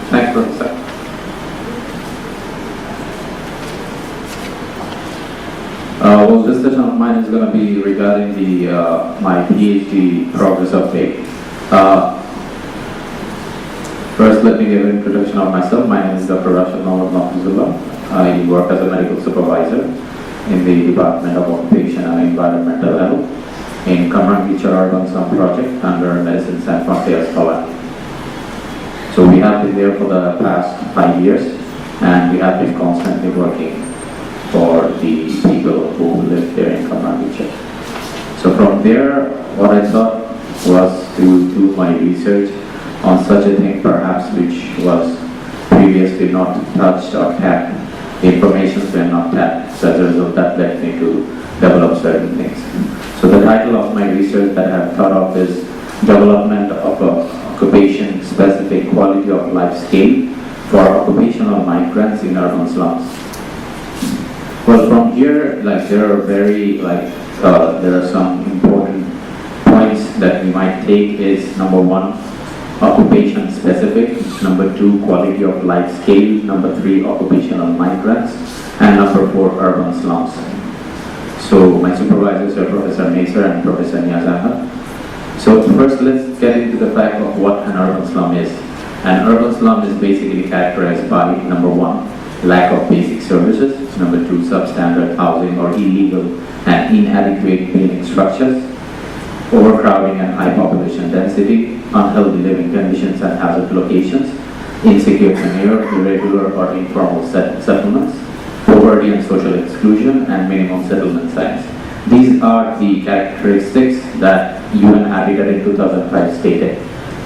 Thanks, Professor. Well, this session of mine is going to be regarding my PhD progress update. First, let me give an introduction of myself. My name is Dr. Rashed Mahfuzullah. I work as a medical supervisor in the Department of Occupation and Environmental Health in Kamran Teacher Urban Slum Project under Medicine Sans Frontières Poland. So we have been there for the past 5 years, and we have been constantly working for the people who live there in Kamran Teacher. So from there, what I thought was to do my research on such a thing perhaps which was previously not touched or tapped. The informations were not tapped, so as a result that led me to develop certain things. So the title of my research that I have thought of is Development of Occupation-Specific Quality of Life Scale for Occupational Migrants in Urban Slums. Well, from here, there are some important points that we might take is number one, occupation specific, number two, quality of life scale, number three, occupational migrants, and number four, urban slums. So my supervisors are Professor Maser and Professor Niaz. So first let's get into the fact of what an urban slum is. An urban slum is basically characterized by number one, lack of basic services, number two, substandard housing or illegal and inadequate building structures, overcrowding and high population density, unhealthy living conditions and hazard locations, insecure tenure, irregular or informal settlements, poverty and social exclusion, and minimum settlement size. These are the characteristics that UN Habitat in 2005 stated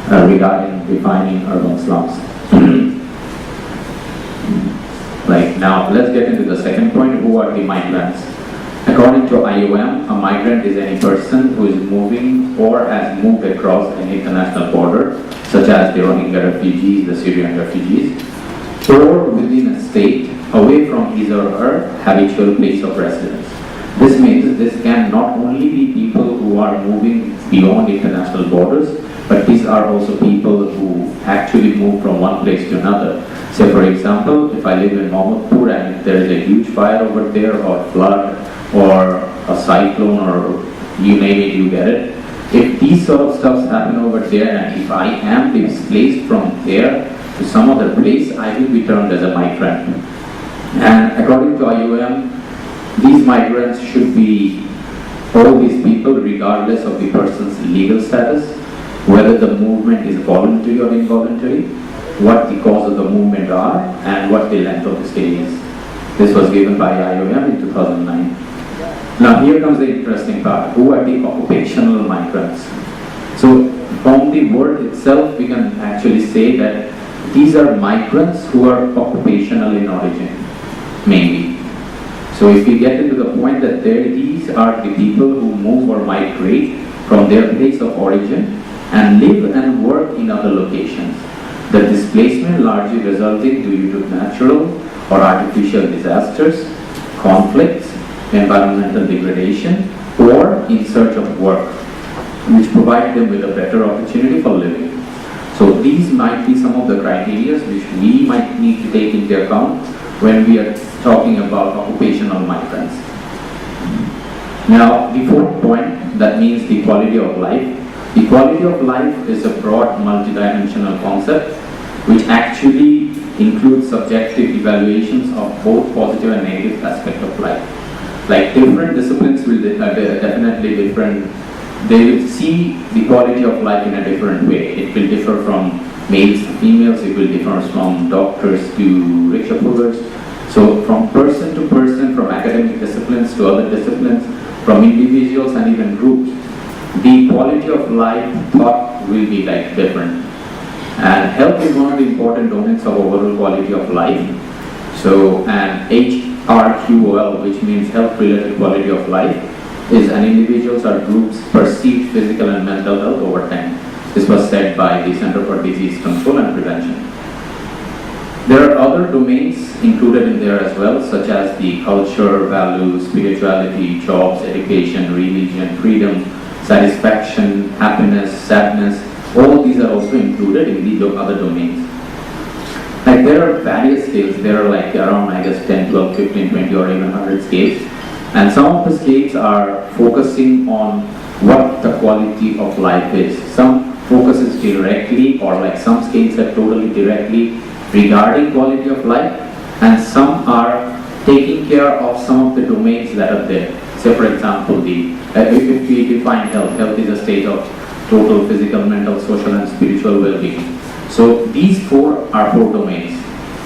regarding defining urban slums. Now, let's get into the second point. Who are the migrants? According to IOM, a migrant is any person who is moving or has moved across an international border, such as the Rohingya refugees, the Syrian refugees, or within a state away from his or her habitual place of residence. This means this can not only be people who are moving beyond international borders, but these are also people who actually move from one place to another. Say for example, if I live in Mohammadpur and if there is a huge fire over there or flood or a cyclone or you name it, you get it. If these sort of stuffs happen over there and if I am displaced from there to some other place, I will be termed as a migrant. And according to IOM, these migrants should be all these people regardless of the person's legal status, whether the movement is voluntary or involuntary, what the cause of the movement are, and what the length of the stay is. This was given by IOM in 2009. Now here comes the interesting part. Who are the occupational migrants? So from the word itself, we can actually say that these are migrants who are occupational in origin, mainly. So if we get into the point that these are the people who move or migrate from their place of origin and live and work in other locations. The displacement largely resulting due to natural or artificial disasters, conflicts, environmental degradation, or in search of work, which provide them with a better opportunity for living. So these might be some of the criteria which we might need to take into account when we are talking about occupational migrants. Now, the fourth point, that means the quality of life. The quality of life is a broad multidimensional concept which actually includes subjective evaluations of both positive and negative aspects of life. Like different disciplines will definitely different, they will see the quality of life in a different way. It will differ from males to females, it will differ from doctors to rickshaw pullers. So from person to person, from academic disciplines to other disciplines, from individuals and even groups, the quality of life thought will be different. And health is one of the important domains of overall quality of life. So an HRQOL, which means health related quality of life, is an individual's or group's perceived physical and mental health over time. This was said by the Center for Disease Control and Prevention. There are other domains included in there as well, such as the culture, values, spirituality, jobs, education, religion, freedom, satisfaction, happiness, sadness. All of these are also included in the other domains. Like there are various scales, there are like around I guess 10, 12, 15, 20 or even 100 scales. And some of the scales are focusing on what the quality of life is. Some focuses directly, or like some scales are totally directly regarding quality of life, and some are taking care of some of the domains that are there. Say for example, if we define health, health is a state of total physical, mental, social and spiritual well-being. So these four are four domains.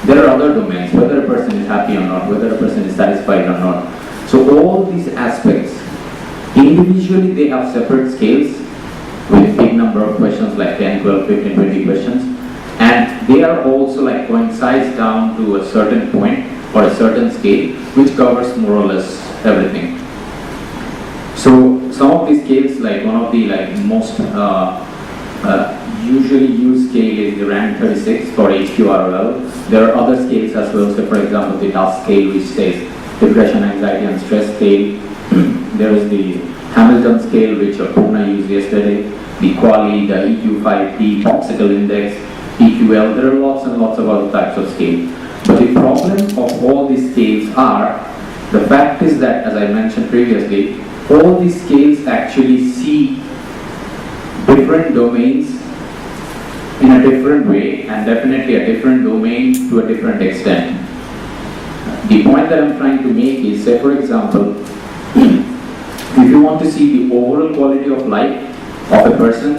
There are other domains, whether a person is happy or not, whether a person is satisfied or not. So all these aspects, individually they have separate scales with big number of questions like 10, 12, 15, 20 questions. And they are also like coincides down to a certain point or a certain scale which covers more or less everything. So some of these scales, like one of the most usually used scale is the rank 36 for HQRL. There are other scales as well. So for example, the DAS scale which says depression, anxiety and stress scale. There is the Hamilton scale which Purna used yesterday, the QALY, the EQ5P, Popsicle Index, EQL. There are lots and lots of other types of scales. But the problem of all these scales are, the fact is that, as I mentioned previously, all these scales actually see different domains in a different way, and definitely a different domain to a different extent. The point that I'm trying to make is, say for example, if you want to see the overall quality of life of a person,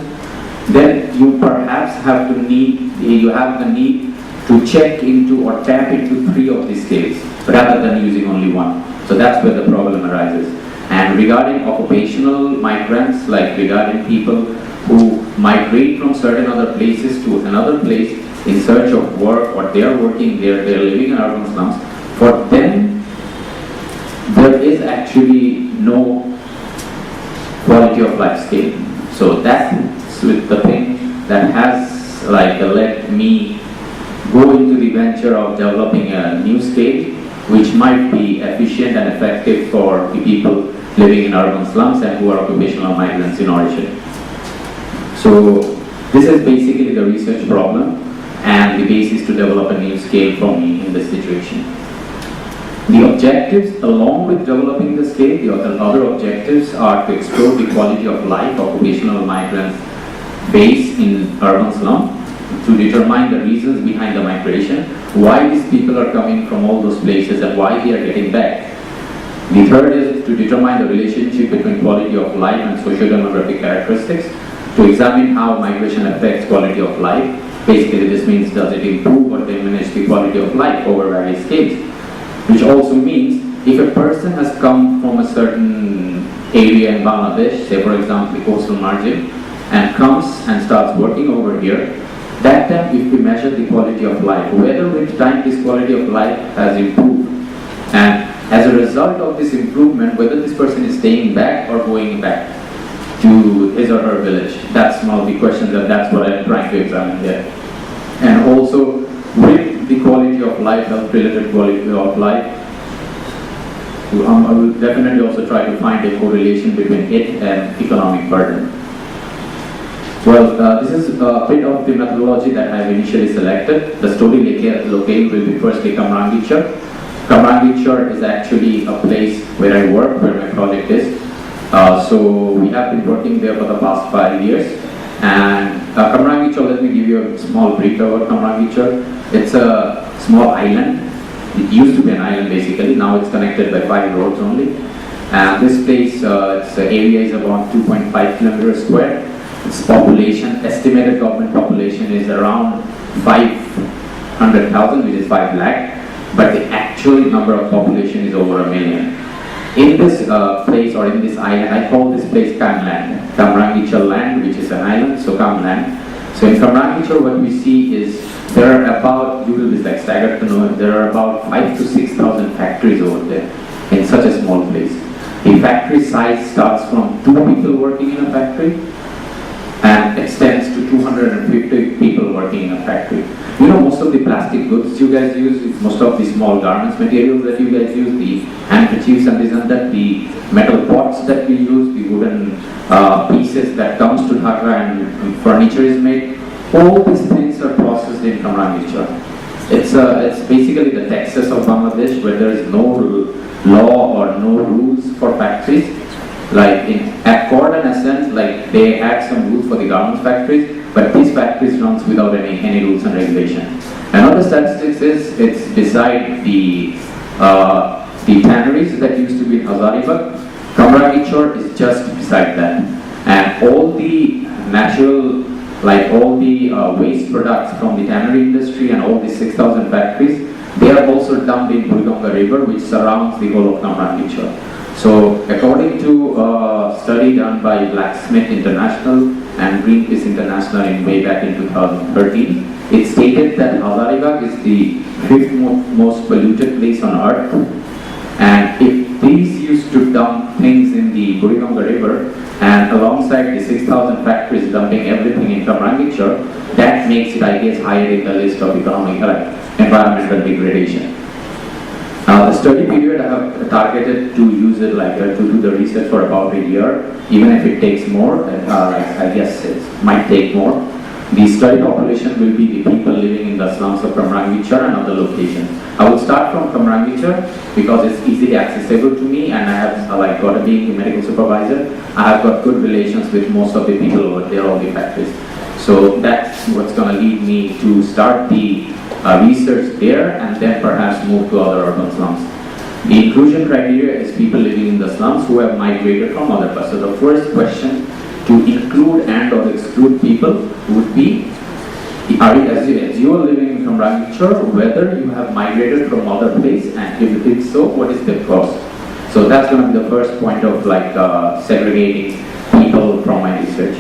then you perhaps have the need to check into or tap into 3 of these scales rather than using only one. So that's where the problem arises. And regarding occupational migrants, like regarding people who migrate from certain other places to another place in search of work, or they are working there, they are living in urban slums, for them there is actually no quality of life scale. So that's with the thing that has let me go into the venture of developing a new scale which might be efficient and effective for the people living in urban slums and who are occupational migrants in origin. So this is basically the research problem and the basis to develop a new scale for me in this situation. The objectives, along with developing the scale, the other objectives are to explore the quality of life occupational migrants face in urban slum, to determine the reasons behind the migration, why these people are coming from all those places and why they are getting back. The third is to determine the relationship between quality of life and socio-demographic characteristics, to examine how migration affects quality of life. Basically this means, does it improve or diminish the quality of life over various scales? Which also means, if a person has come from a certain area in Bangladesh, say for example the coastal margin, and comes and starts working over here, that time if we measure the quality of life, whether with time this quality of life has improved, and as a result of this improvement, whether this person is staying back or going back to his or her village. That's one of the questions, and that's what I'm trying to examine there. And also with the quality of life, health-related quality of life, I will definitely also try to find a correlation between it and economic burden. Well, this is a bit of the methodology that I have initially selected. The study locale will be firstly Kamrangichar. Kamrangichar is actually a place where I work, where my project is. So we have been working there for the past 5 years. And Kamrangichar, let me give you a small brief about Kamrangichar. It's a small island. It used to be an island basically. Now it's connected by 5 roads only. And this place, its area is about 2.5 kilometers square. Its population, estimated government population is around 500,000, which is 5 lakh. But the actual number of population is over 1 million. In this place, or in this island, I call this place Kamland, Kamrangichar land, which is an island, so Kamland. So in Kamrangichar, what we see is there are about, you will be like staggered to know, there are about 5,000 to 6,000 factories over there in such a small place. The factory size starts from 2 people working in a factory and extends to 250 people working in a factory. You know, most of the plastic goods you guys use, most of the small garments materials that you guys use, the handkerchiefs and this and that, the metal pots that we use, the wooden pieces that comes to Dhaka and furniture is made, all these things are processed in Kamrangichar. It's basically the Texas of Bangladesh, where there is no law or no rules for factories. Like at Cordon Essence, like they had some rules for the garments factories, but these factories runs without any rules and regulation. Another statistics is it's beside the tanneries that used to be in Hazaribagh. Kamrangichor is just beside that, and all the natural, like all the waste products from the tannery industry and all the 6,000 factories, they are also dumped in Buriganga River, which surrounds the whole of Kamrangichor. So, according to a study done by Blacksmith International and Greenpeace International in way back in 2013, it stated that Hazaribagh is the 5th most polluted place on earth, and if these used to dump things in the Buriganga River and alongside the 6,000 factories dumping everything in Kamrangichor, that makes it, I guess, higher in the list of environmental degradation. The study period I have targeted to use it to do the research for about a year, even if it takes more, I guess it might take more. The study population will be the people living in the slums of Kamrangichor and other locations. I will start from Kamrangichor because it's easily accessible to me, and I have got being a medical supervisor, I have got good relations with most of the people over there, all the factories. So that's what's going to lead me to start the research there and then perhaps move to other urban slums. The inclusion criteria is people living in the slums who have migrated from other parts. So the first question to include and or exclude people would be, as you are living in Kamrangichor, whether you have migrated from other place, and if it is so, what is the cost? So that's going to be the first point of segregating people from my research.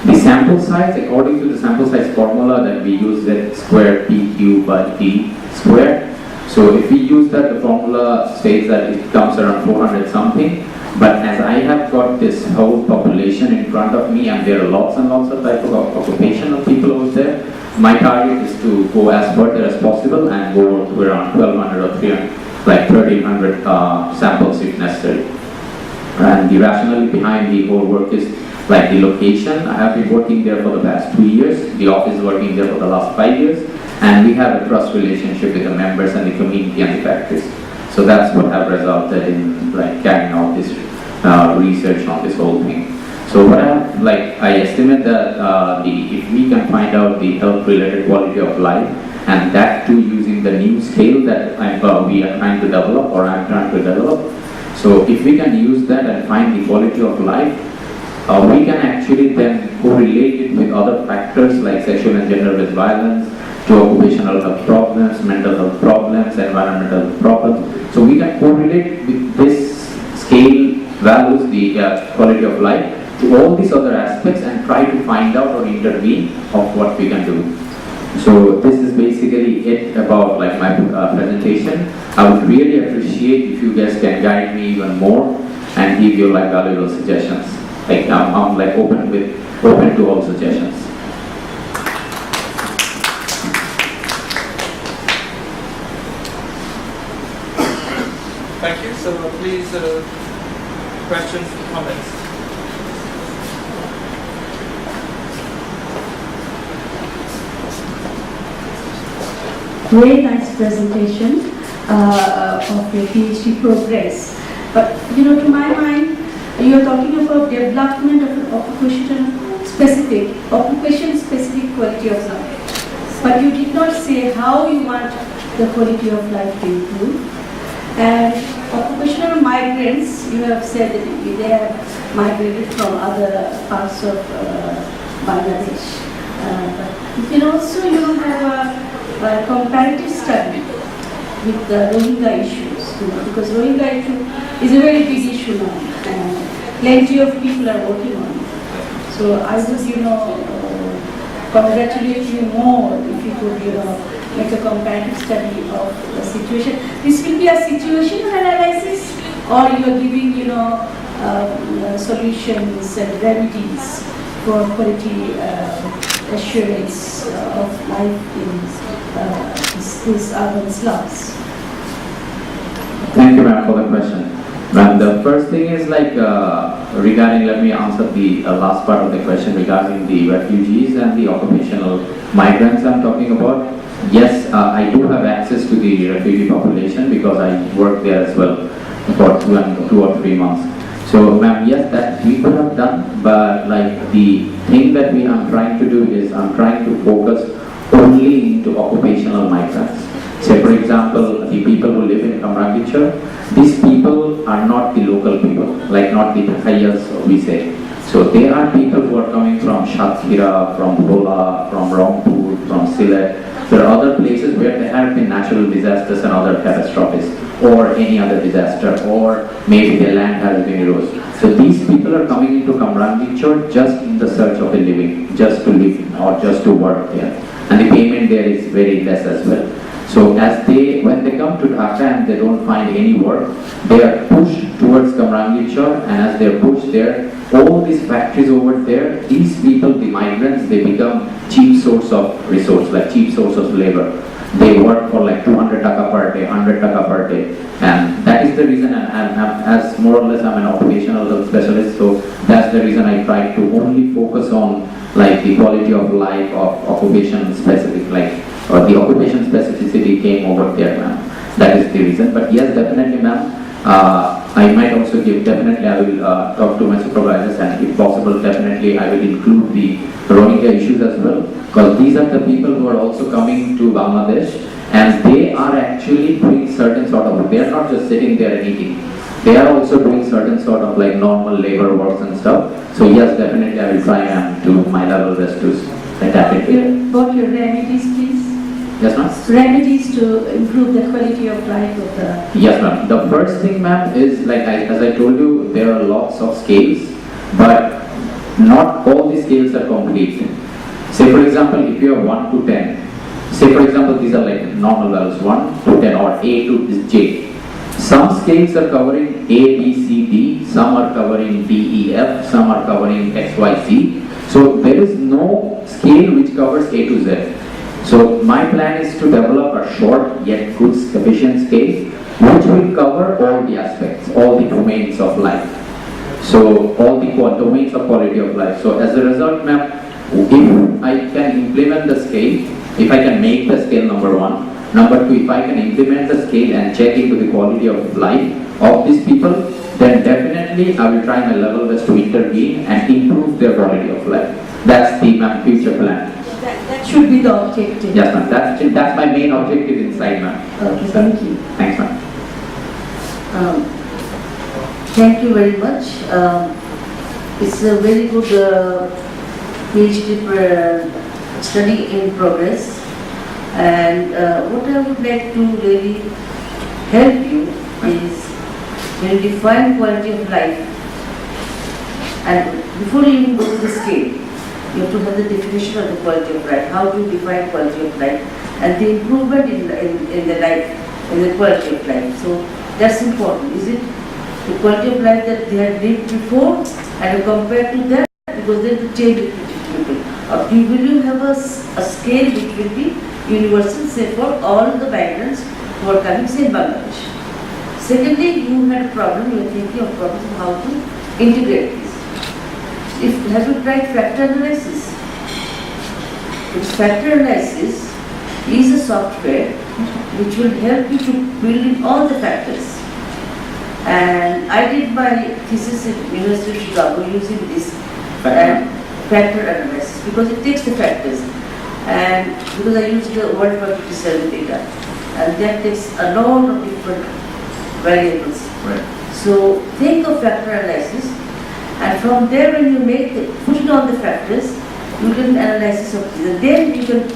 The sample size, according to the sample size formula that we use, Z squared PQ by D squared. So if we use that, the formula states that it comes around 400 something. But as I have got this whole population in front of me, and there are lots and lots of type of occupational people over there, my target is to go as further as possible and go to around 1200 or 300, 1300 samples if necessary. And the rationale behind the whole work is the location. I have been working there for the past 2 years, the office is working there for the last 5 years, and we have a trust relationship with the members and the community and the factories. So that's what have resulted in carrying out this research on this whole thing. So what I estimate that if we can find out the health-related quality of life, and that too using the new scale that we are trying to develop, or I'm trying to develop. So if we can use that and find the quality of life, we can actually then correlate it with other factors like sexual and gender-based violence, to occupational health problems, mental health problems, environmental health problems. So we can correlate with this scale values, the quality of life, to all these other aspects and try to find out or intervene of what we can do. So this is basically it about my presentation. I would really appreciate if you guys can guide me even more and give your valuable suggestions. I'm open to all suggestions. Thank you. So please, questions, comments. Very nice presentation of your PhD progress. But to my mind, you are talking about development of an occupation-specific quality of life. But you did not say how you want the quality of life to improve. And occupational migrants, you have said that they have migrated from other parts of Bangladesh. But you can also have a comparative study with the Rohingya issues, because Rohingya issue is a very big issue now, and plenty of people are working on it. So I would, congratulate you more if you could, make a comparative study of the situation. This will be a situational analysis, or you are giving, solutions and remedies for quality assurance of life in these urban slums. Thank you, ma'am, for the question. Ma'am, the first thing is regarding, let me answer the last part of the question regarding the refugees and the occupational migrants I'm talking about. yes, I do have access to the refugee population because I work there as well for 2 or 3 months. So, ma'am, yes, that we could have done, but like the thing that I'm trying to do is I'm trying to focus only into occupational migrants. Say, for example, the people who live in Kamrangichar, these people are not the local people, like not the Thayyas, we say. So they are people who are coming from Shatkhira, from Bhola, from Rangpur, from Sylhet. There are other places where there have been natural disasters and other catastrophes, or any other disaster, or maybe the land has been eroded. So these people are coming into Kamrangichar just in the search of a living, just to live or just to work there. And the payment there is very less as well. So when they come to Dhaka and they don't find any work, they are pushed towards Kamrangichar, and as they are pushed there, all these factories over there, these people, the migrants, they become cheap source of resource, like cheap source of labor. They work for like 200 taka per day, 100 taka per day, and that is the reason. And as more or less I'm an occupational health specialist, so that's the reason I try to only focus on like the quality of life of occupation specific, like the occupation specificity came over there, ma'am. That is the reason. But yes, definitely, ma'am. I might also definitely I will talk to my supervisors, and if possible, definitely I will include the Rohingya issues as well, because these are the people who are also coming to Bangladesh, and they are actually doing certain sort of, they are not just sitting there and eating. They are also doing certain sort of like normal labor works and stuff. So yes, definitely I will try and do my level best to tap into. What your remedies, please? Yes, ma'am. Remedies to improve the quality of life of the... Yes, ma'am. The first thing, ma'am, is like as I told you, there are lots of scales, but not all the scales are complete. Say for example, if you have 1 to 10, say for example, these are like normal values, 1 to 10 or A to J. Some scales are covering A, B, C, D, some are covering D, E, F, some are covering X, Y, Z. So there is no scale which covers A to Z. So my plan is to develop a short yet good sufficient scale which will cover all the aspects, all the domains of life. So all the domains of quality of life. So as a result, ma'am, if I can implement the scale, if I can make the scale number 1, number 2, if I can implement the scale and check into the quality of life of these people, then definitely I will try my level best to intervene and improve their quality of life. That's the future plan. That should be the objective. Yes, ma'am. That's my main objective inside, ma'am. Okay, thank you. Thanks, ma'am. Thank you very much. It's a very good PhD study in progress, and what I would like to really help you is when you define quality of life, and before you even go to the scale, you have to have the definition of the quality of life. How do you define quality of life and the improvement in the life, in the quality of life. So that's important. Is it the quality of life that they had lived before and compared to that? Because there's a change between people. Or will you have a scale which will be universal, say for all the migrants who are coming, say in Bangladesh? Secondly, you had a problem, you were thinking of problems of how to integrate this. Have you tried factor analysis? Because factor analysis is a software which will help you to build in all the factors. And I did my thesis at University of Chicago using this factor analysis because it takes the factors. And because I used the World War 57 data, and that takes a lot of different variables. Right. So think of factor analysis. And from there, when you put it on the factors, you can analysis of this. And then you can,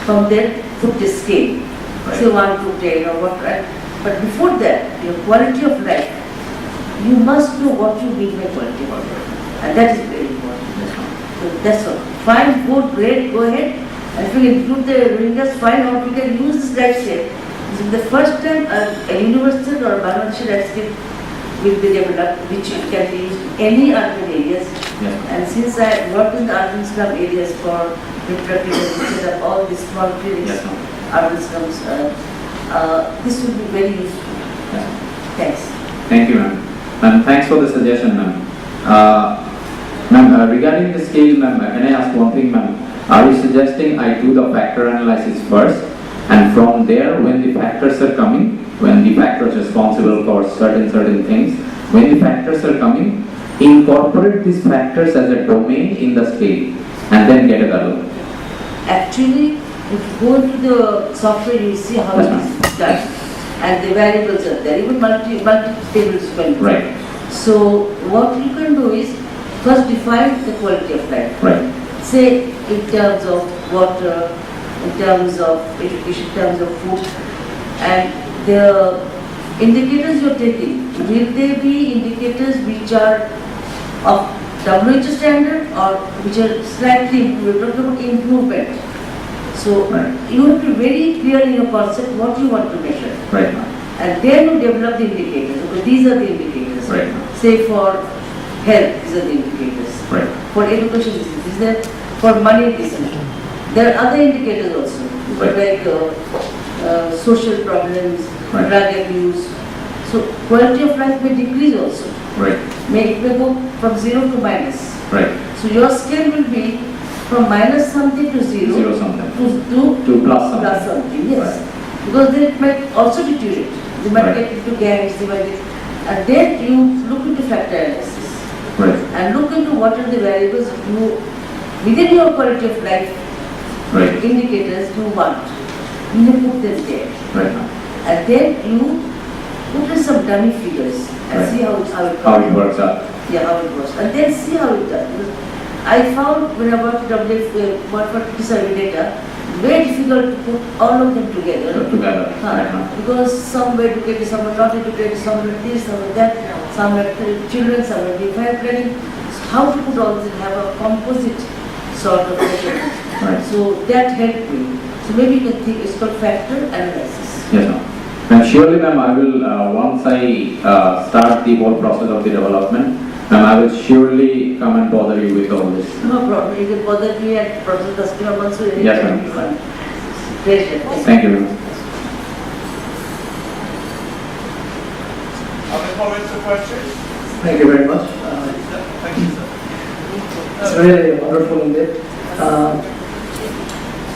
from there, put the scale. Right. Say 1 to 10 or what. Right? But before that, your quality of life, you must know what you mean by quality of life. And that is very important. So that's all. Fine, good, great, go ahead. And if you include the Rohingyas, fine, or you can use this landscape. This is the first time a universal or Bangladeshi landscape will be developed, which can be used in any urban areas. Yeah. And since I work in the urban slum areas for reproductive instead of all these small clinics, urban slums, this will be very useful. Yeah. Thanks. Thank you, ma'am. And thanks for the suggestion, ma'am. Ma'am, regarding the scale, ma'am, can I ask one thing, ma'am? Are you suggesting I do the factor analysis first And from there, when the factors are coming, when the factors responsible for certain things, when the factors are coming, incorporate these factors as a domain in the scale and then get a value. Actually, if you go into the software, you see how it is done. And the variables are there, even multi-tables can be. Right. So what you can do is, first define the quality of life. Right. Say in terms of water, in terms of education, in terms of food, and the indicators you're taking, will they be indicators which are of WHO standard or which are slightly improved? We're talking about improvement. So Right. you have to be very clear in your concept what you want to measure. Right. And then you develop the indicators, because these are the indicators. Right. Say for health, these are the indicators. Right. For education, this is there. For money, this is. There are other indicators also, Right. like social problems, Right. drug abuse. So quality of life may decrease also. Right. It may go from 0 to minus. Right. So your scale will be from minus something to 0, Zero something. to To plus something. plus something, yes. Because they might also deteriorate. They might Right. get into gangs, they might get, and then you look into factor analysis Right. and look into what are the variables you, within your quality of life Right. indicators you want. You put them there. Right. And then you put in some dummy figures and Right. see how it How it works out. Yeah, how it works. And then see how it does. Because I found when I worked with WF survey data, very difficult to put all of them together. Together. Huh. Right now. Because some were educated, some were not educated, some were this, some were that, some were children, some were defined planning. So how to put all this and have a composite sort of measure. Right. So that helped me. So maybe you can think it's called factor analysis. Yes, ma'am. And surely, ma'am, I will, once I start the whole process of the development, ma'am, I will surely come and bother you with all this. No problem. You can bother me at Professor Taskia Mansur. Yes, ma'am. Pleasure. Thank you, ma'am. Other comments or questions? Thank you very much. Thank you, sir. It's really wonderful indeed.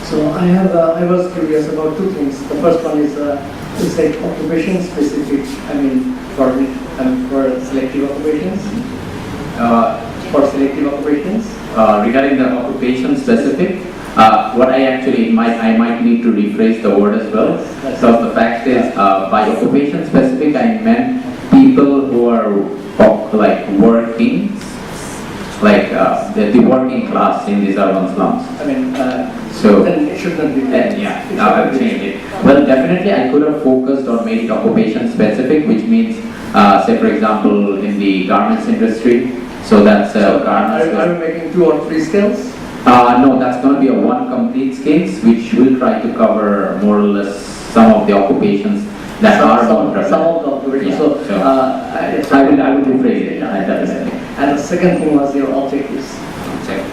So I was curious about two things. The first one is like occupation specific. For selective occupations. For selective occupations. Regarding the occupation specific, what I might need to rephrase the word as well. So the fact is, by occupation specific, I meant people who are like working, like the working class in these urban slums. So then it should not be. then, yeah, now I've changed it. Well, definitely I could have focused on made it occupation specific, which means, say for example, in the garments industry. So that's garments. Are you making 2 or 3 scales? No, that's going to be a one complete scales, which will try to cover more or less some of the occupations that are not prevalent. Some of the occupations. Yeah, So, so I I will rephrase it. Definitely. And the second thing was your objectives. Check.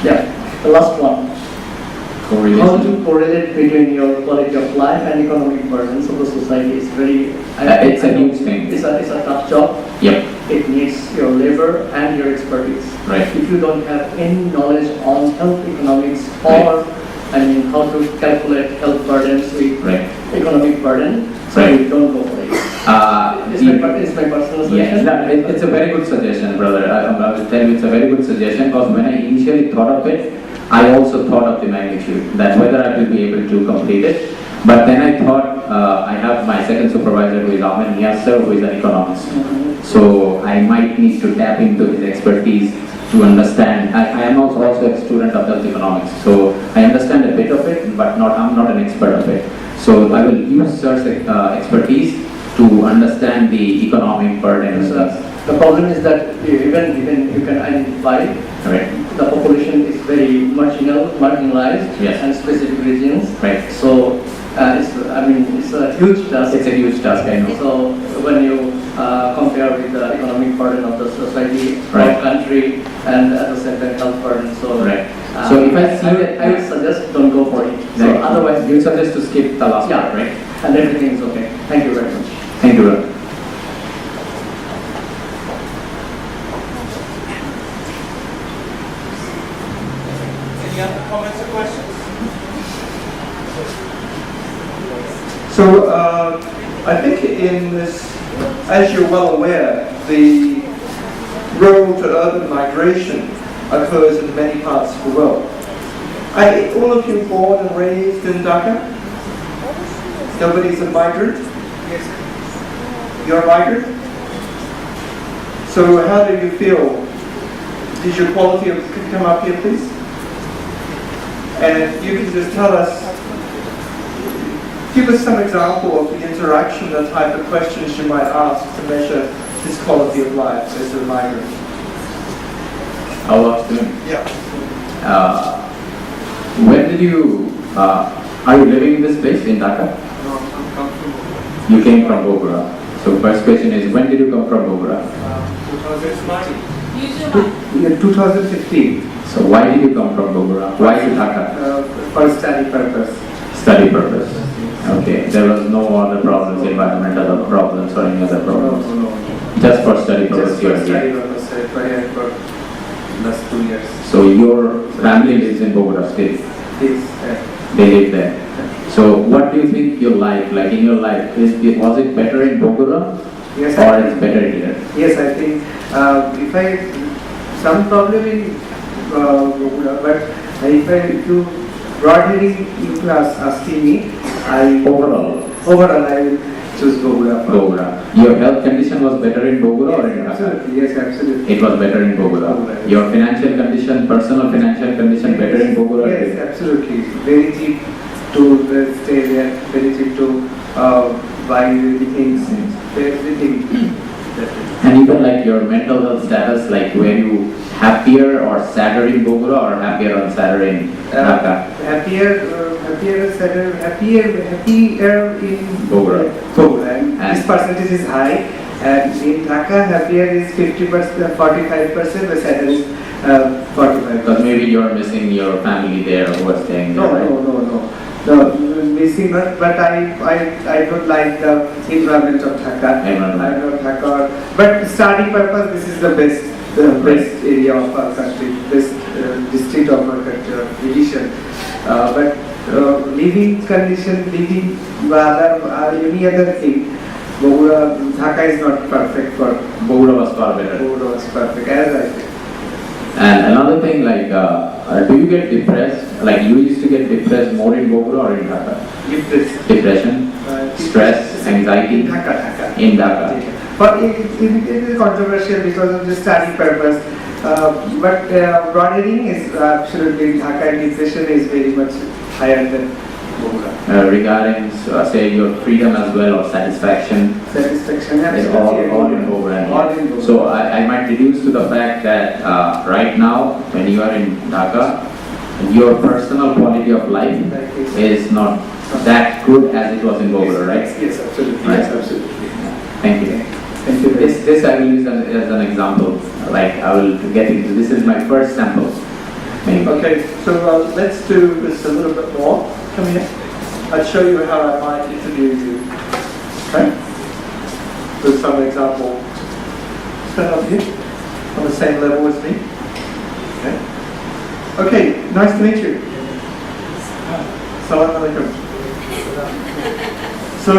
Yeah, the last one. How Correlation. to correlate between your quality of life and economic burdens of the society is very. It's a huge thing. It's a tough job. Yep. It needs your labor and your expertise. Right. If you don't have any knowledge on health economics or how to calculate health burdens with Right. economic burden, so Right. you don't go for it. It's my personal Yes, suggestion. it's a very good suggestion, brother. I will tell you, it's a very good suggestion because when I initially thought of it, I also thought of the magnitude, that whether I will be able to complete it. But then I thought, I have my second supervisor who is Ahmed Niasser, who is an economist. So I might need to tap into his expertise to understand. I am also a student of health economics, so I understand a bit of it, but I'm not an expert of it. So I will use sir's expertise to understand the economic burden. The problem is that even you can identify Right. the population is very marginalized Yes. and specific regions. Right. So it's a huge task. It's a huge task, I know. So when you compare with the economic burden of the society, Right. or country, and at the same time health burden, so Right. So if I see that, I would suggest don't go for it. So Right. otherwise, You suggest to skip the last Yeah. part, right? and everything is okay. Thank you very much. Thank you, brother. Any other comments? questions? So I think in this, as you're well aware, the rural to urban migration occurs in many parts of the world. Are all of you born and raised in Dhaka? Nobody's a migrant? Yes. You're a migrant? So how do you feel? Did your quality of, could you come up here please? And you can just tell us, give us some example of the interaction, the type of questions you might ask to measure his quality of life as a migrant. How afternoon. Yeah. When did you, are you living in this place in Dhaka? No, I'm come from You came from Bogora. So first question is, when did you come from Bogora? 2015. In 2015, So why did you come from Bogora? Why to Dhaka? for study purpose. Study purpose. Okay, there was no other problems, environmental problems or any other problems? Just for study purpose you are here. purpose, for last 2 years. So your family lives in Bogora still? They live there. So what do you think your life, like in your life, was it better in Bogora Yes, or it's better here? Yes, I think if I some problem in but if you broadly you asking me, overall I will choose Bogura. Bogora. Your health condition was better in Bogora or in Dhaka? Absolutely, yes, absolutely. It was better in Bogora. Bogora. Your financial condition, personal financial condition better in Bogora? Yes, absolutely. Very cheap to stay there. Very cheap to buy the things, everything. And even like your mental health status, like were you happier or sadder in Bogora or happier or sadder in Dhaka? Happier in Bogora. And And- this percentage is high. And in Dhaka, happier is 50%, 45%, but sadder is 45%. Because maybe you're missing your family there who are staying there, right? No, missing not, but I don't like the environment of Dhaka. Environment. I love Dhaka, but study purpose, this is the best area of our country, best district of our country, division. But living condition, living any other thing, Dhaka is not perfect for. Bogora was far better. Bogora was perfect, as I said. And another thing, like, do you get depressed? Like, you used to get depressed more in Bogora or in Dhaka? Depression, stress, anxiety In Dhaka. in Dhaka. But it is controversial because of the study purpose. But broadening is absolutely Dhaka, depression is very much higher than Bogora. Regarding, say, your freedom as well or satisfaction, Satisfaction is absolutely. all in Bogora. All in Bogora. So I might reduce to the fact that right now, when you are in Dhaka, your personal quality of life is not that good as it was in Bogora, right? Yes, absolutely. Right. Yes, absolutely. Thank you. Thank you. This I will use as an example. Like I will get into this is my first sample. Maybe. Okay, so let's do this a little bit more. Come here. I'll show you how I might interview you. Okay? With some example. Stand up here on the same level as me. Okay? Okay, nice to meet you. Salam alaikum. So,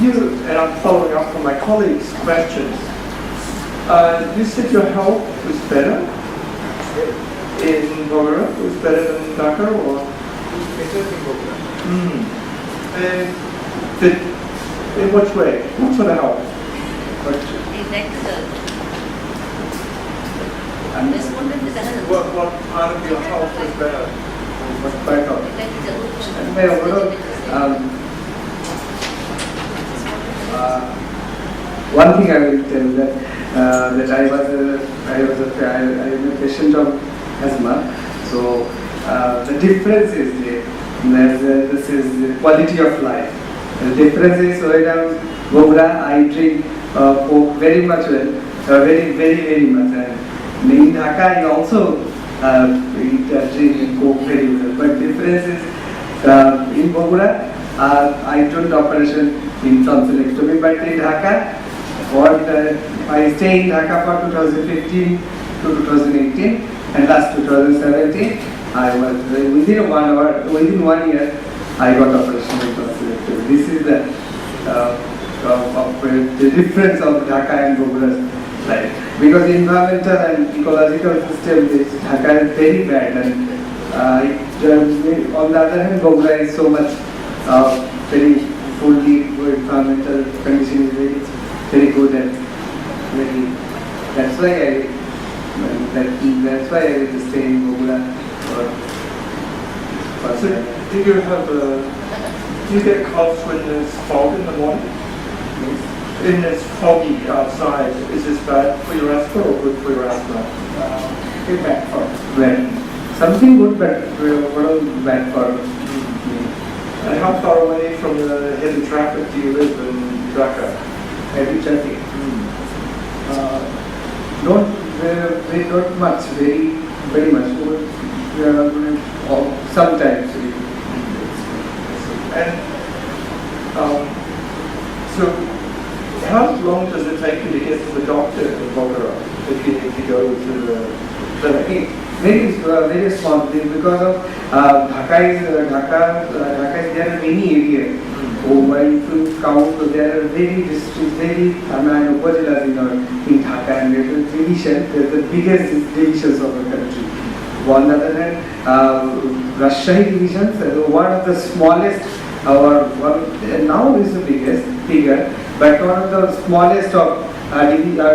you, and I'm following up from my colleagues' questions. You said your health was better in Bogora? It was better than Dhaka, or? And in which way? What sort of health? What part of your health was better? What part of it? My overall, one thing I will tell that I am a patient of asthma. So the difference is this is the quality of life. The difference is when I'm Bogora, I drink Coke very much well, very much. And in Dhaka, I also drink Coke very well. But difference is in Bogora, I don't operation in tonsillectomy, but in Dhaka, I stay in Dhaka for 2015 to 2018, and last 2017, I was within 1 hour, within 1 year, I got operation and was selected. This is the difference of Dhaka and Bogura's life. Because environmental and ecological system is Dhaka is very bad, and on the other hand, Bogura is so much very fully environmental condition is very good and very. That's why I will stay in Bogura. So, do you have do you get coughs when there's fog in the morning? When it's foggy outside, is this bad for your asthma or good for your asthma? It's bad for well, something good, but bad for me. And how far away from the heavy traffic do you live in Dhaka? Heavy traffic. Not much, very much. Sometimes. And so, how long does it take you to get to the doctor in Bogura if you go to the clinic? Very small thing because of Dhaka is there are many areas. If you count, there are very districts, upazilas in Dhaka, and there is division. There are the biggest divisions of the country. On the other hand, Rashed division, one of the smallest, now is the bigger, but one of the smallest of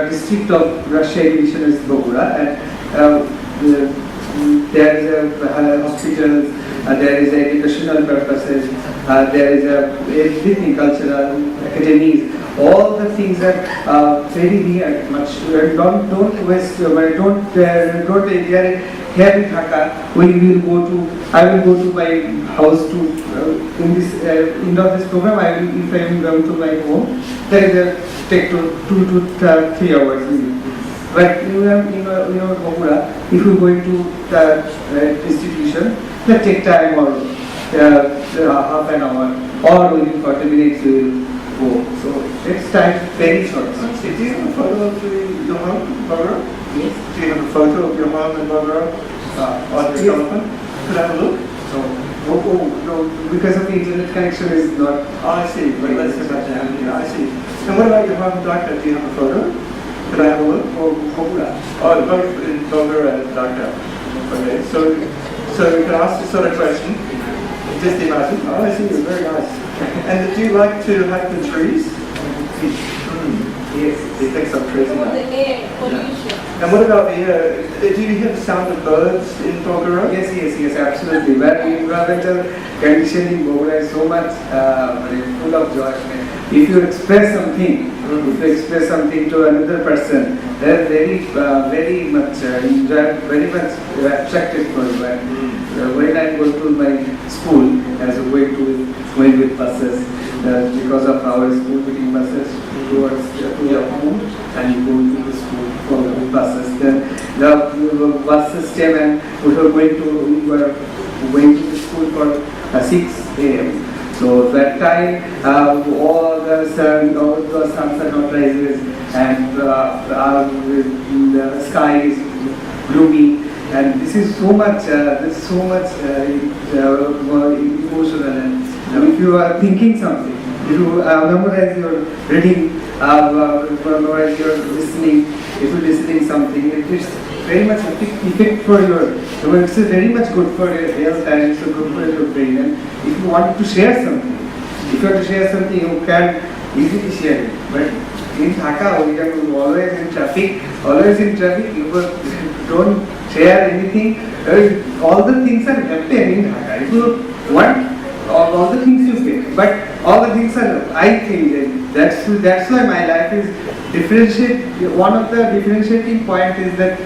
district of Rashed division is Bogura, and there is a hospitals, there is educational purposes, there is everything, cultural, academies, all the things are very near. Much don't waste, don't here in Dhaka. I will go to my house to in this end of this program. If I am going to my home, there is a take 2 to 3 hours. But Bogura, if you go into the institution, that take time or half an hour or within 40 minutes you will go. So it's time very short. Do you have a photo of your home in Bogura? Yes. Do you have a photo of your home in Bogura on your telephone? Could I have a look? No, because of the internet connection is not. Oh, I see. But let's go back down. Yeah, I see. And what about your home in Dhaka? Do you have a photo? Could I have a look? Bogura. Oh, both in Bogura and Dhaka. Okay, so you can ask this sort of question. Just imagine. Oh, I see. It's very nice. And do you like to hike the trees? Yes. You think some trees in For that? the air pollution. And what about the air? Do you hear the sound of birds in Bogura? Yes, absolutely. Where environmental condition in Bogura is so much full of joy. If you express something, to another person, they are very much very much attracted for you. When I go to my school, as a way to going with buses, because of our school meeting buses towards your home, and you go to the school for the buses. Then the bus system, and we were going to the school for 6 a.m. So that time, all the suns are not rises, and the sky is gloomy, and this is so much emotional. And if you are thinking something, if you memorize your reading, memorize your listening, if you are listening something, it is very much effect for your. It's very much good for your health and it's good for your brain. And if you want to share something, you can easily share it. But in Dhaka, we are always in traffic. You don't share anything. All the things are happening in Dhaka. If you want, all the things you get, but all the things are, I think that's why my life is differentiate. One of the differentiating point is that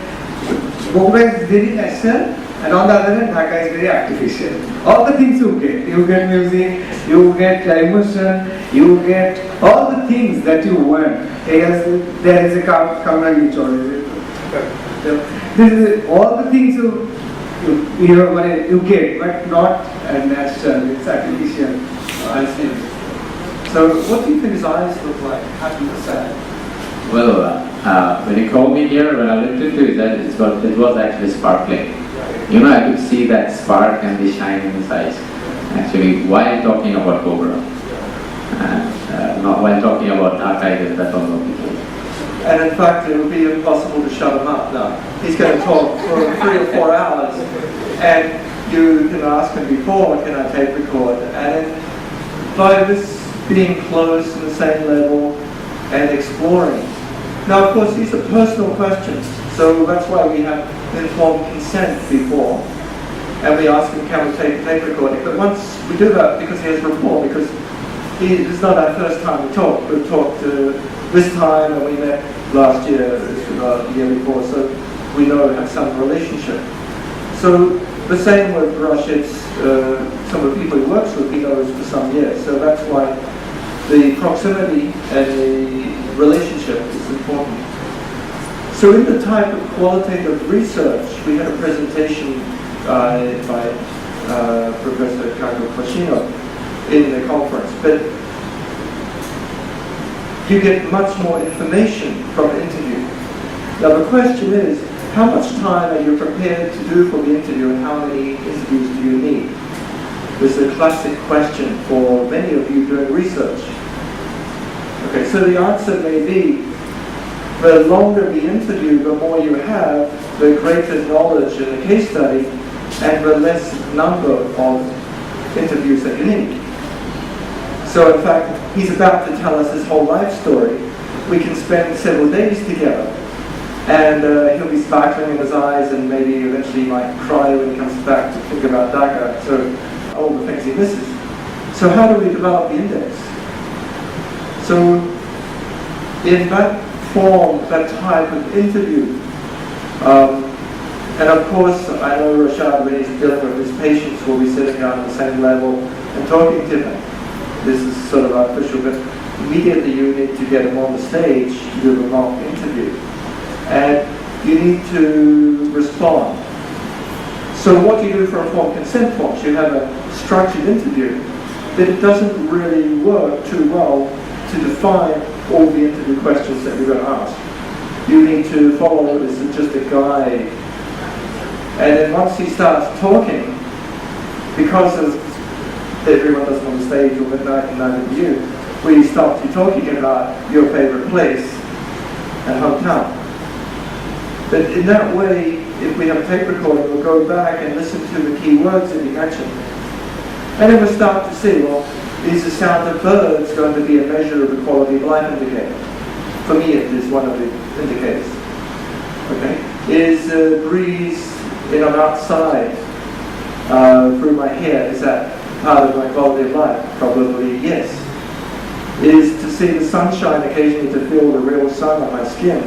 Bogura is very natural, and on the other hand, Dhaka is very artificial. All the things you get music, you get emotion, you get all the things that you want. There is a common nature. This is all the things you get, but not natural. It's artificial. I see. So what do you think his eyes look like? Happy or sad? Well, When he called me here, when I looked into it, it was actually sparkling. You know, I could see that spark and the shine in his eyes. Actually, while talking about Cobra, and not while talking about Dhaka, I guess that was not the case. And in fact, it would be impossible to shut him up now. He's going to talk for 3 or 4 hours, and you can ask him before, can I tape record? And by this being close to the same level and exploring. Now, of course, these are personal questions, so that's why we have informed consent before, and we ask him, can we tape recording? But once we do that, because he has rapport, because this is not our first time we talk. We've talked this time, and we met last year, the year before, so we know we have some relationship. So the same with Rashed, some of the people he works with, he knows for some years. So that's why the proximity and the relationship is important. So in the type of qualitative research, we had a presentation by Professor Carlo Pacino in the conference, but you get much more information from an interview. Now the question is, how much time are you prepared to do for the interview, and how many interviews do you need? This is a classic question for many of you doing research. Okay, so the answer may be, the longer the interview, the more you have, the greater knowledge in the case study, and the less number of interviews that you need. So in fact, he's about to tell us his whole life story. We can spend several days together, and he'll be sparkling in his eyes, and maybe eventually he might cry when he comes back to think about Dhaka, so all the things he misses. So how do we develop the index? So in that form, that type of interview, and of course, I know Rashed, when he's dealing with his patients, will be sitting down on the same level and talking to them. This is sort of artificial, but immediately you need to get him on the stage to do the mock interview. And you need to respond. So what you do for informed consent forms, you have a structured interview, but it doesn't really work too well to define all the interview questions that you're going to ask. You need to follow this as just a guide. And then once he starts talking, because of everyone doesn't on the stage or midnight and none of you, we stop you talking about your favorite place and hometown. But in that way, if we have a tape recording, we'll go back and listen to the key words that he mentioned. And then we'll start to see, well, is the sound of birds going to be a measure of the quality of life indicator? For me, it is one of the indicators. Okay? Is the breeze when I'm outside through my hair, is that part of my quality of life? Probably yes. Is to see the sunshine occasionally, to feel the real sun on my skin.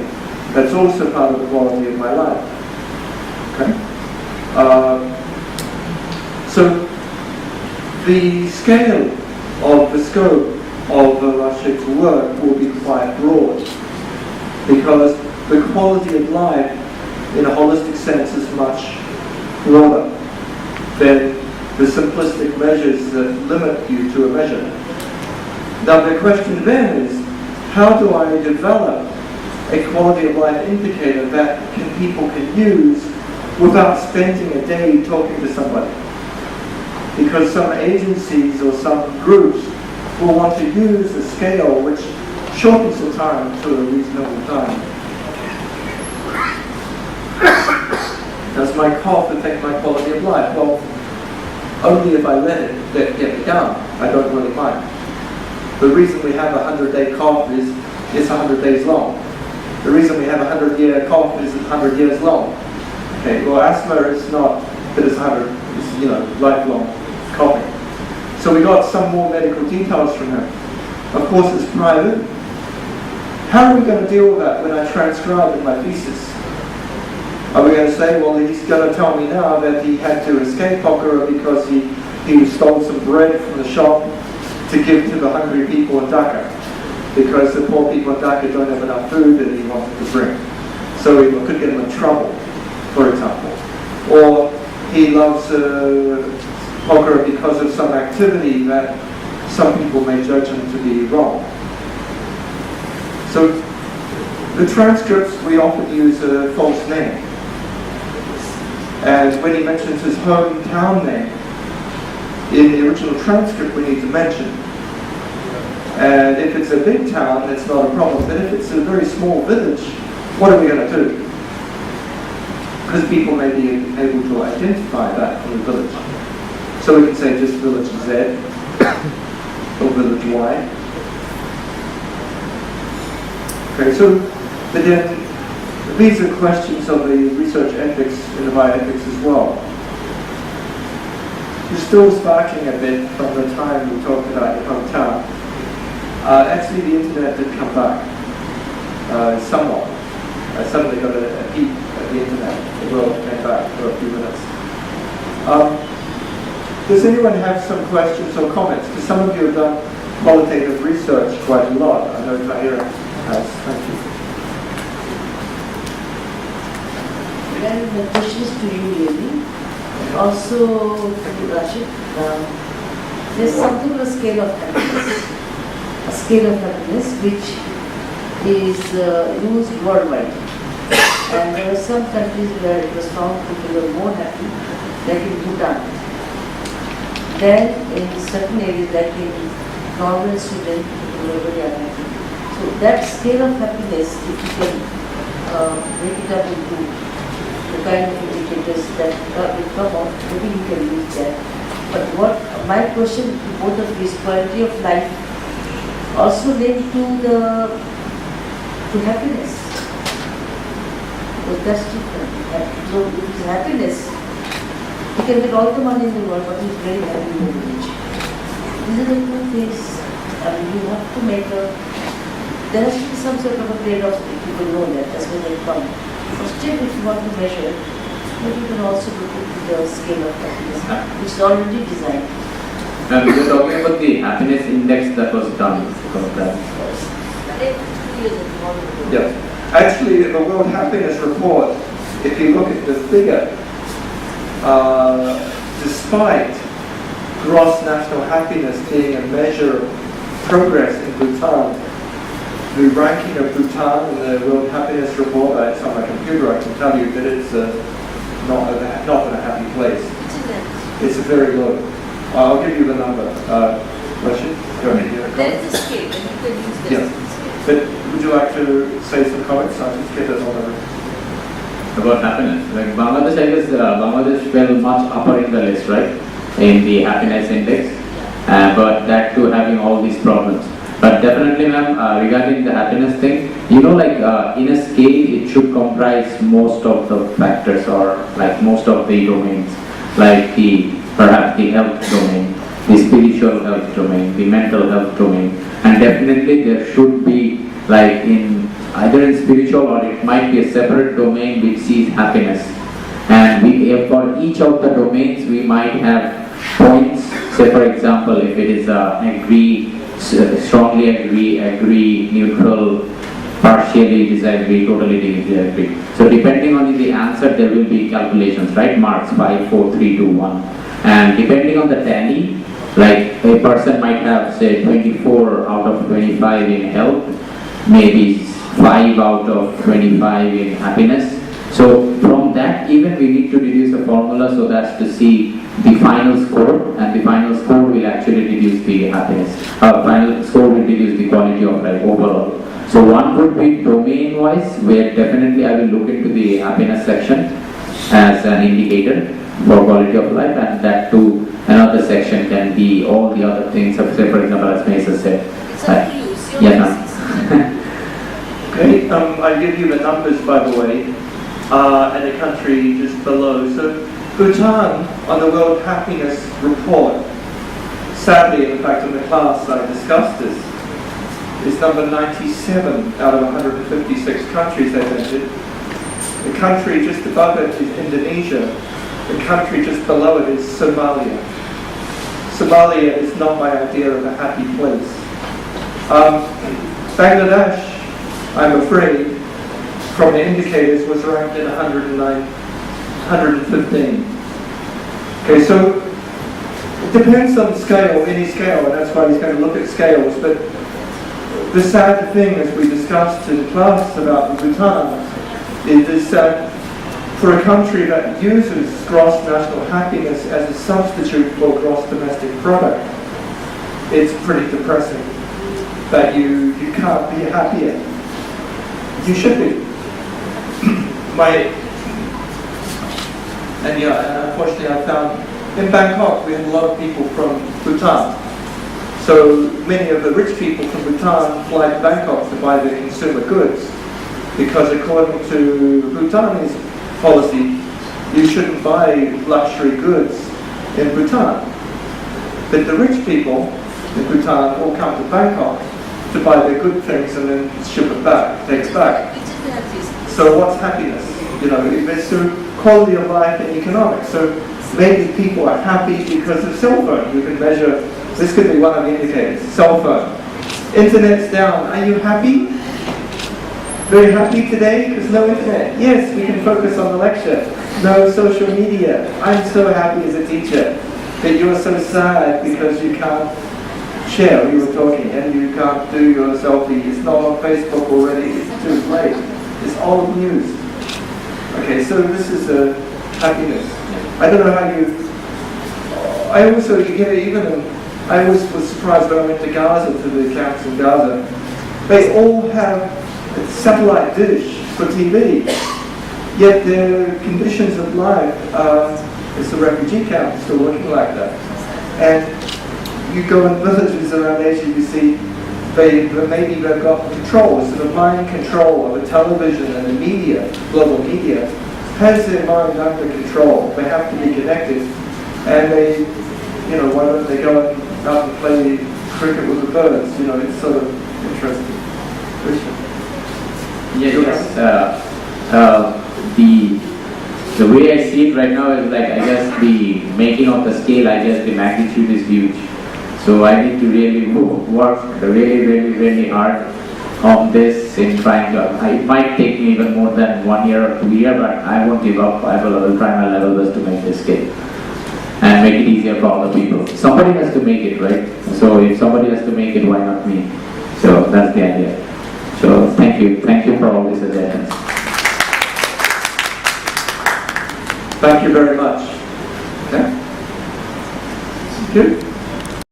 That's also part of the quality of my life. Okay? So the scale of the scope of Rashed's work will be quite broad, because the quality of life in a holistic sense is much broader than the simplistic measures that limit you to a measure. Now the question then is, how do I develop a quality of life indicator that people can use without spending a day talking to somebody? Because some agencies or some groups will want to use a scale which shortens the time to a reasonable time. Does my cough affect my quality of life? Well, only if I let it get me down. I don't really mind. The reason we have a 100-day cough is it's 100 days long. The reason we have a 100-year cough is it's 100 years long. Okay, well, asthma is not that it's 100, it's lifelong coughing. So we got some more medical details from him. Of course, it's private. How are we going to deal with that when I transcribe in my thesis? Are we going to say, well, he's going to tell me now that he had to escape Pokhara because he stole some bread from the shop to give to the hungry people in Dhaka, because the poor people in Dhaka don't have enough food that he wanted to bring. So he could get him in trouble, for example. Or he loves Pokhara because of some activity that some people may judge him to be wrong. So The transcripts, we often use a false name. And when he mentions his hometown name, in the original transcript we need to mention. And if it's a big town, it's not a problem. But if it's a very small village, what are we going to do? Because people may be able to identify that from the village. So we can say just village Z or village Y. Okay, so but then these are questions of the research ethics and the bioethics as well. You're still sparking a bit from the time we talked about your hometown. Actually, the internet did come back somewhat. I suddenly got a peek at the internet. The world came back for a few minutes. Does anyone have some questions or comments? Because some of you have done qualitative research quite a lot. I know Tahira has. Thank you. Well, the question is to you, really. Also, to Rashed, there's something on a scale of happiness. A scale of happiness which is used worldwide. And there are some countries where it was found people were more happy, like in Bhutan. Then in certain areas, like in Norway, Sweden, people were very unhappy. So that scale of happiness, if you can break it up into the kind of indicators that will come out, maybe you can use that. But what my question to both of you is quality of life also linked to happiness. Because that's different. So if it's happiness, you can get all the money in the world, but he's very happy in the village. These are the two things. I mean, you have to make there has to be some sort of a trade-off if people know that, that's where they come. But still, if you want to measure, maybe you can also look into the scale of happiness, which is already designed. And we were talking about the happiness index that was done because of that. Yeah. Actually, the World Happiness Report, if you look at the figure, despite gross national happiness being a measure of progress in Bhutan, the ranking of Bhutan in the World Happiness Report, it's on my computer, I can tell you that it's not in a happy place. It's very low. I'll give you the number. Rashed, go ahead. There is a scale, and you can use this. Yeah. But would you like to say some comments? I'll just get us on the About happiness. Like Bangladesh, I guess Bangladesh fell much upper in the list, right? In the happiness index. But that too having all these problems. But definitely, ma'am, regarding the happiness thing, you know, like in a scale, it should comprise most of the factors or like most of the domains, like perhaps the health domain, the spiritual health domain, the mental health domain, and definitely there should be like in either in spiritual or it might be a separate domain which sees happiness. And for each of the domains, we might have points. Say, for example, if it is agree, strongly agree, neutral, partially disagree, totally disagree. So depending on the answer, there will be calculations, right? Marks 5, 4, 3, 2, 1. And depending on the tally, like a person might have say 24 out of 25 in health, maybe 5 out of 25 in happiness. So from that, even we need to deduce a formula so that's to see the final score, and the final score will actually deduce the happiness. Final score will deduce the quality of life overall. So one would be domain-wise, where definitely I will look into the happiness section as an indicator for quality of life, and that too another section can be all the other things. Say for example, as Mesa said. It's up to you. It's your Yeah, Okay, I give you the numbers, by the way, and the country just below. So Bhutan, on the World Happiness Report, sadly, in fact, in the class I discussed this, is number 97 out of 156 countries they mentioned. The country just above it is Indonesia. The country just below it is Somalia. Somalia is not my idea of a happy place. Bangladesh, I'm afraid, from the indicators, was ranked at 115. Okay, so it depends on scale, any scale, and that's why he's going to look at scales, but The sad thing, as we discussed in class about Bhutan, is that for a country that uses gross national happiness as a substitute for gross domestic product, it's pretty depressing that you can't be happier. You should be. And unfortunately I found in Bangkok we had a lot of people from Bhutan. So many of the rich people from Bhutan fly to Bangkok to buy their consumer goods, because according to Bhutanese policy, you shouldn't buy luxury goods in Bhutan. But the rich people in Bhutan all come to Bangkok to buy their good things and then ship it back, take it back. So what's happiness? You know, it's through quality of life and economics. So maybe people are happy because of cell phone. You can measure, this could be one of the indicators, cell phone. Internet's down, are you happy? Very happy today because no internet. Yes, we can focus on the lecture. No social media. I'm so happy as a teacher. But you're so sad because you can't share, you were talking, and you can't do your selfie. It's not on Facebook already, it's too late. It's old news. Okay, so this is happiness. I don't know how you... I also, I always was surprised when I went to Gaza, to the camps in Gaza. They all have satellite dish for TV, yet their conditions of life, it's a refugee camp, still looking like that. And you go in villages around Asia, you see maybe they've got control, sort of mind control of the television and the media, global media, has their mind under control. They have to be connected, and they, why don't they go out and play cricket with the birds? It's sort of interesting. Christian. Yes. The way I see it right now is like, I guess the making of the scale, I guess the magnitude is huge. So I need to really work really hard on this in trying to, it might take me even more than 1 year or 2 years, but I won't give up. I will try my level best to make this scale and make it easier for all the people. Somebody has to make it, right? So if somebody has to make it, why not me? So that's the idea. So thank you for all this attendance. Thank you very much. Okay? Good.